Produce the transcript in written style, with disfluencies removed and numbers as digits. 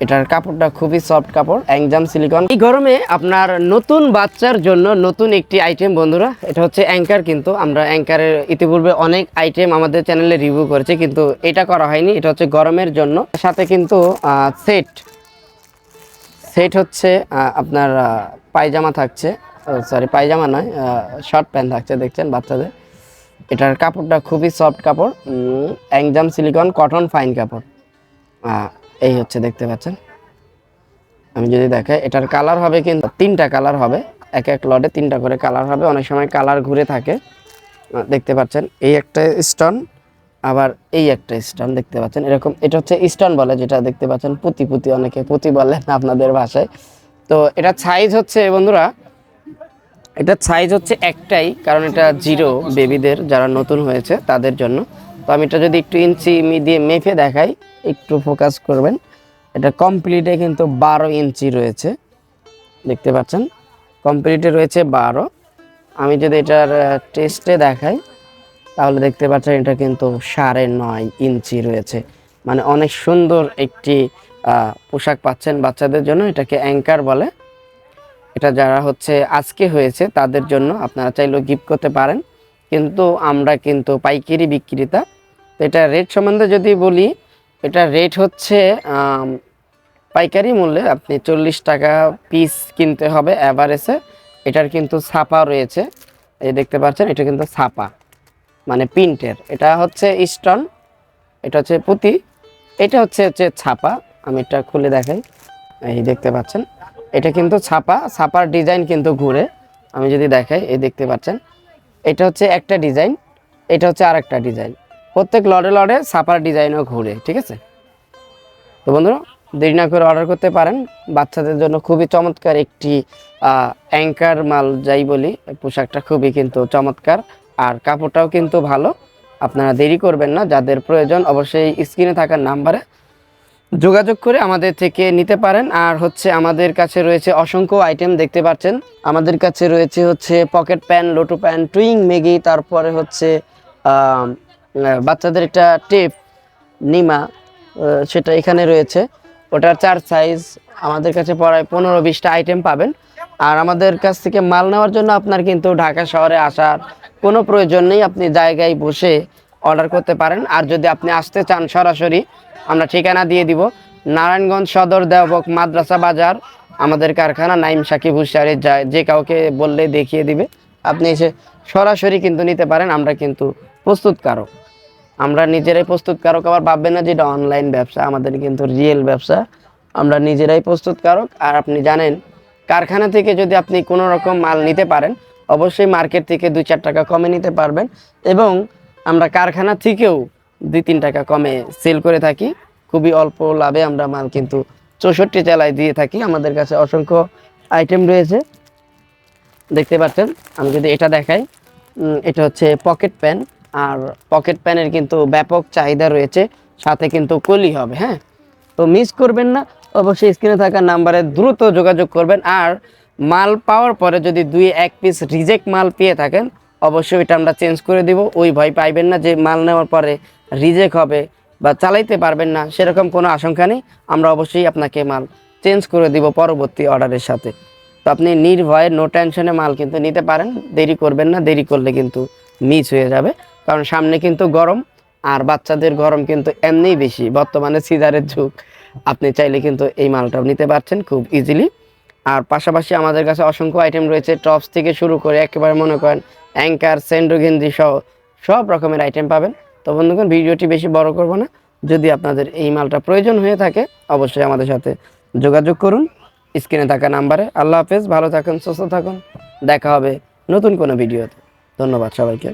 এটার কাপড়টা খুবই সফট কাপড়, অ্যাংজাম সিলিকন। এই গরমে আপনার নতুন বাচ্চার জন্য নতুন একটি আইটেম বন্ধুরা, এটা হচ্ছে অ্যাঙ্কার। কিন্তু আমরা অ্যাঙ্কারের ইতিপূর্বে অনেক আইটেম আমাদের চ্যানেলে রিভিউ করেছি, কিন্তু এটা করা হয়নি। এটা হচ্ছে গরমের জন্য। সাথে কিন্তু সেট হচ্ছে আপনার পায়জামা থাকছে, সরি পায়জামা নয়, শর্ট প্যান্ট থাকছে, দেখছেন বাচ্চাদের। এটার কাপড়টা খুবই সফট কাপড়, অ্যাংজাম সিলিকন কটন ফাইন কাপড়। এই হচ্ছে দেখতে পাচ্ছেন। আমি যদি দেখাই, এটার কালার হবে কিন্তু 3টা কালার হবে, এক এক লটে 3টা করে কালার হবে। অনেক সময় কালার ঘুরে থাকে, দেখতে পাচ্ছেন। এই একটা স্টোন, আবার এই একটা স্টোন দেখতে পাচ্ছেন এরকম। এটা হচ্ছে স্টোন বলে, যেটা দেখতে পাচ্ছেন পুঁতি পুঁতি, অনেকে পুঁতি বলেন আপনাদের ভাষায়। তো এটা সাইজ হচ্ছে বন্ধুরা, এটা সাইজ হচ্ছে একটাই, কারণ এটা জিরো বেবিদের যারা নতুন হয়েছে তাদের জন্য। তো আমি এটা যদি একটু ইঞ্চি দিয়ে মেপে দেখাই, একটু ফোকাস করবেন। এটা কমপ্লিটে কিন্তু 12 ইঞ্চি রয়েছে, দেখতে পাচ্ছেন। কমপ্লিটে রয়েছে 12। আমি যদি এটার টেস্টে দেখাই, তাহলে দেখতে পাচ্ছেন এটা কিন্তু 9.5 ইঞ্চি রয়েছে। মানে অনেক সুন্দর একটি পোশাক পাচ্ছেন বাচ্চাদের জন্য। এটাকে অ্যাঙ্কার বলে। এটা যারা হচ্ছে আজকে হয়েছে তাদের জন্য আপনারা চাইলেও গিফট করতে পারেন, কিন্তু আমরা কিন্তু পাইকারি বিক্রেতা। তো এটা রেট সম্বন্ধে যদি বলি, এটা রেট হচ্ছে পাইকারি মূল্যে আপনি 40 টাকা পিস কিনতে হবে অ্যাভারেজে। এটার কিন্তু ছাপা রয়েছে, এই দেখতে পাচ্ছেন, এটা কিন্তু ছাপা মানে প্রিন্টের। এটা হচ্ছে স্টোন, এটা হচ্ছে পুঁতি, এটা হচ্ছে ছাপা। আমি এটা খুলে দেখাই, এই দেখতে পাচ্ছেন, এটা কিন্তু ছাপার ডিজাইন কিন্তু ঘুরে। আমি যদি দেখাই, এই দেখতে পাচ্ছেন, এটা হচ্ছে একটা ডিজাইন, এটা হচ্ছে আরেকটা ডিজাইন। প্রত্যেক লড়ে লড়ে ছাপার ডিজাইনও ঘুরে, ঠিক আছে। তো বন্ধুরা, দেরি না করে অর্ডার করতে পারেন। বাচ্চাদের জন্য খুবই চমৎকার একটি অ্যাঙ্কার মাল যাই বলি, পোশাকটা খুবই কিন্তু চমৎকার, আর কাপড়টাও কিন্তু ভালো। আপনারা দেরি করবেন না, যাদের প্রয়োজন অবশ্যই স্ক্রিনে থাকা নাম্বারে যোগাযোগ করে আমাদের থেকে নিতে পারেন। আর হচ্ছে আমাদের কাছে রয়েছে অসংখ্য আইটেম, দেখতে পাচ্ছেন। আমাদের কাছে রয়েছে হচ্ছে পকেট প্যান্ট, লোটু প্যান্ট, টুইং মেগি, তারপরে হচ্ছে বাচ্চাদের একটা টেপ নিমা, সেটা এখানে রয়েছে। ওটার 4 সাইজ। আমাদের কাছে প্রায় 15-20টা আইটেম পাবেন। আর আমাদের কাছ থেকে মাল নেওয়ার জন্য আপনার কিন্তু ঢাকা শহরে আসার কোনো প্রয়োজন নেই, আপনি জায়গায় বসে অর্ডার করতে পারেন। আর যদি আপনি আসতে চান সরাসরি, আমরা ঠিকানা দিয়ে দিব, নারায়ণগঞ্জ সদর দেওবক মাদ্রাসা বাজার, আমাদের কারখানা নাইম সাকিব হুশিয়ারি। যে কাউকে বললে দেখিয়ে দিবে, আপনি এসে সরাসরি কিন্তু নিতে পারেন। আমরা কিন্তু প্রস্তুতকারক, আমরা নিজেরাই প্রস্তুতকারক। আবার ভাববেন না যে এটা অনলাইন ব্যবসা, আমাদের কিন্তু রিয়েল ব্যবসা, আমরা নিজেরাই প্রস্তুতকারক। আর আপনি জানেন, কারখানা থেকে যদি আপনি কোনো রকম মাল নিতে পারেন, অবশ্যই মার্কেট থেকে 2-4 টাকা কমে নিতে পারবেন। এবং আমরা কারখানা থেকেও 2-3 টাকা কমে সেল করে থাকি, খুবই অল্প লাভে আমরা মাল কিন্তু 64 জেলায় দিয়ে থাকি। আমাদের কাছে অসংখ্য আইটেম রয়েছে, দেখতে পাচ্ছেন। আমি যদি এটা দেখাই, এটা হচ্ছে পকেট প্যান। আর পকেট প্যানের কিন্তু ব্যাপক চাহিদা রয়েছে, সাথে কিন্তু কলি হবে। হ্যাঁ, তো মিস করবেন না, অবশ্যই স্ক্রিনে থাকা নাম্বারে দ্রুত যোগাযোগ করবেন। আর মাল পাওয়ার পরে যদি 2-1 পিস রিজেক্ট মাল পেয়ে থাকেন, অবশ্যই এটা আমরা চেঞ্জ করে দিব। ওই ভয় পাইবেন না যে মাল নেওয়ার পরে রিজেক্ট হবে বা চালাইতে পারবেন না, সেরকম কোনো আশঙ্কা নেই। আমরা অবশ্যই আপনাকে মাল চেঞ্জ করে দিব পরবর্তী অর্ডারের সাথে। তো আপনি নির্ভয়ে নো টেনশনে মাল কিন্তু নিতে পারেন, দেরি করবেন না। দেরি করলে কিন্তু মিস হয়ে যাবে, কারণ সামনে কিন্তু গরম, আর বাচ্চাদের গরম কিন্তু এমনিই বেশি, বর্তমানে সিজারের যুগ। আপনি চাইলে কিন্তু এই মালটাও নিতে পারছেন খুব ইজিলি। আর পাশাপাশি আমাদের কাছে অসংখ্য আইটেম রয়েছে, টপস থেকে শুরু করে একেবারে মনে করেন অ্যাঙ্কার, সেন্ডো গেঞ্জি সহ সব রকমের আইটেম পাবেন। তো বন্ধুগণ, ভিডিওটি বেশি বড় করব না, যদি আপনাদের এই মালটা প্রয়োজন হয়ে থাকে অবশ্যই আমাদের সাথে যোগাযোগ করুন স্ক্রিনে থাকা নাম্বারে। আল্লাহ হাফেজ, ভালো থাকুন, সুস্থ থাকুন, দেখা হবে নতুন কোনো ভিডিওতে। ধন্যবাদ সবাইকে।